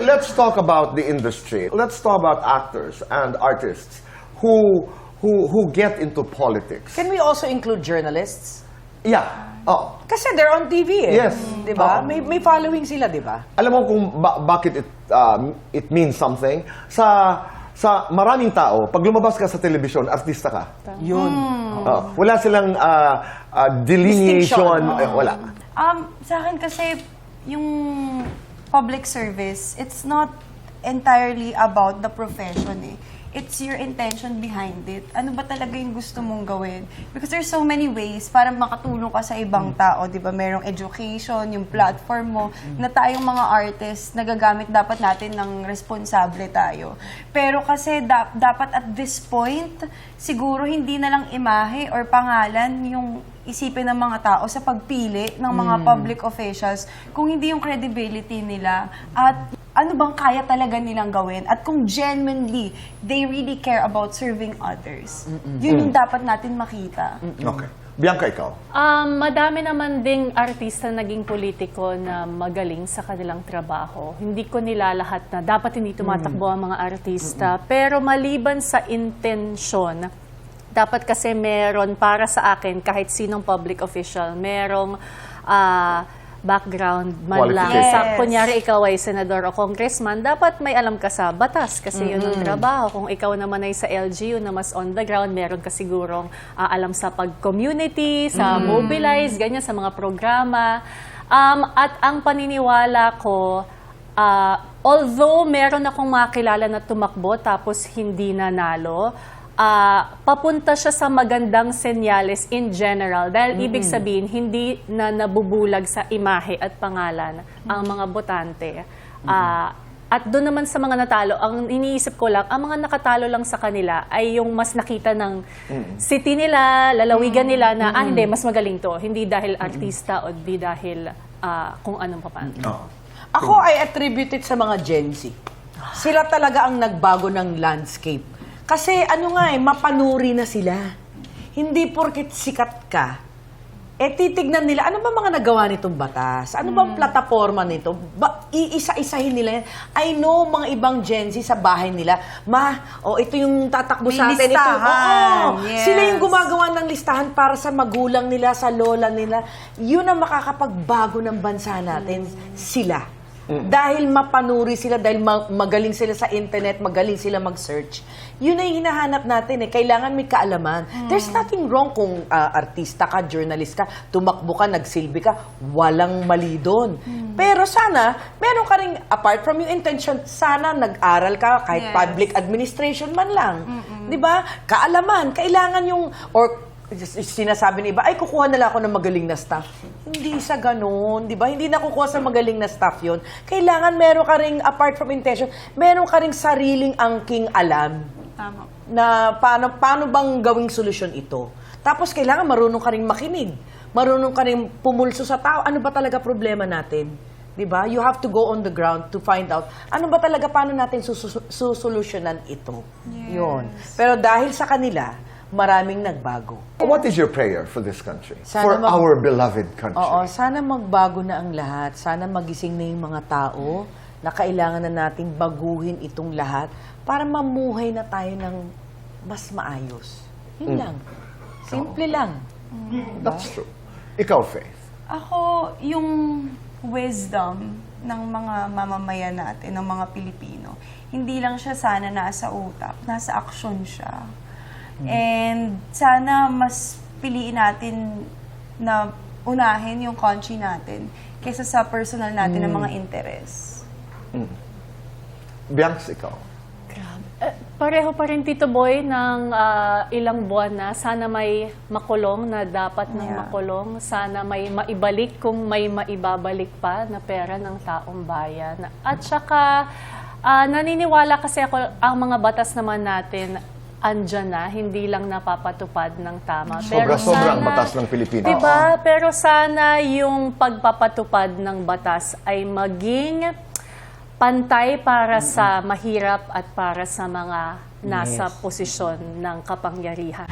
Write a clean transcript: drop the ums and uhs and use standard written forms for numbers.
let's talk about the industry. Let's talk about actors and artists who get into politics. Can we also include journalists? Yeah. Oh. Kasi they're on TV eh. Yes. Di ba? Oo. May following sila, di ba? Alam mo kung bakit it means something? Sa maraming tao, pag lumabas ka sa telebisyon, artista ka. Yun. Wala silang delineation. Distinction. Wala. Sa akin kasi, yung public service, it's not entirely about the profession eh. It's your intention behind it. Ano ba talaga yung gusto mong gawin? Because there's so many ways para makatulong ka sa ibang tao, di ba? Merong education, yung platform mo, na tayong mga artists, nagagamit dapat natin ng responsable tayo. Pero kasi dapat at this point, siguro hindi na lang imahe or pangalan yung isipin ng mga tao sa pagpili ng mga public officials kung hindi yung credibility nila at ano bang kaya talaga nilang gawin at kung genuinely they really care about serving others. Yun yung dapat natin makita. Okay. Bianca, ikaw? Madami naman ding artista naging politiko na magaling sa kanilang trabaho. Hindi ko nilalahat na dapat hindi tumatakbo ang mga artista. Pero maliban sa intensyon, dapat kasi meron para sa akin, kahit sinong public official, merong background man lang. Qualification. Sa, kunyari, ikaw ay senador o congressman, dapat may alam ka sa batas kasi yun ang trabaho. Kung ikaw naman ay sa LGU na mas on the ground, meron ka sigurong alam sa pag-community, sa mobilize, ganyan, sa mga programa. At ang paniniwala ko, although meron akong makilala na tumakbo tapos hindi nanalo, papunta siya sa magandang senyales in general dahil ibig sabihin hindi na nabubulag sa imahe at pangalan ang mga botante. At doon naman sa mga natalo, ang iniisip ko lang, ang mga nakatalo lang sa kanila ay yung mas nakita ng city nila, lalawigan nila na hindi, mas magaling to. Hindi dahil artista o di dahil kung anong paano. Ako ay attributed sa mga Gen Z. Sila talaga ang nagbago ng landscape. Kasi ano nga mapanuri na sila. Hindi porket sikat ka, titignan nila, ano ba mga nagawa nitong batas? Ano bang plataforma nito? Iisa-isahin nila yan. I know mga ibang Gen Z sa bahay nila, ito yung tatakbo May sa atin. Ito, listahan. Yes. Sila yung gumagawa ng listahan para sa magulang nila, sa lola nila. Yun ang makakapagbago ng bansa natin. Sila. Dahil mapanuri sila, dahil magaling sila sa internet, magaling sila mag-search. Yun ay hinahanap natin eh. Kailangan may kaalaman. There's nothing wrong kung artista ka, journalist ka, tumakbo ka, nagsilbi ka, walang mali doon. Pero sana, meron ka rin, apart from yung intention, sana nag-aral ka, kahit public administration man lang. Di ba? Kaalaman, kailangan yung, or sinasabi ni iba, ay kukuha na lang ako ng magaling na staff. Hindi sa ganun, di ba? Hindi na kukuha sa magaling na staff yon. Kailangan meron ka ring, apart from intention, meron ka ring sariling angking alam. Tama. Na paano bang gawing solusyon ito. Tapos kailangan marunong ka ring makinig. Marunong ka ring pumulso sa tao. Ano ba talaga problema natin? Di ba? You have to go on the ground to find out ano ba talaga, paano natin susolusyonan ito. Yes. Yun. Pero dahil sa kanila, maraming nagbago. What is your prayer for this country? Sana For our beloved country? Oo, sana magbago na ang lahat. Sana magising na yung mga tao na kailangan na nating baguhin itong lahat para mamuhay na tayo ng mas maayos. Yun lang. Simple lang. That's true. Ikaw, Faith? Ako, yung wisdom ng mga mamamayan natin, ng mga Pilipino, hindi lang siya sana nasa utak, nasa aksyon siya. And sana mas piliin natin na unahin yung country natin kaysa sa personal natin ng mga interes. Bianca, ikaw? Pareho pa rin, Tito Boy, ng ilang buwan na. Sana may makulong na dapat ng makulong. Sana may maibalik kung may maibabalik pa na pera ng taong bayan. At saka, naniniwala kasi ako, ang mga batas naman natin, andyan na, hindi lang napapatupad ng tama. Sobra-sobrang batas ng Pilipinas. Diba? Pero sana yung pagpapatupad ng batas ay maging pantay para sa mahirap at para sa mga nasa posisyon ng kapangyarihan.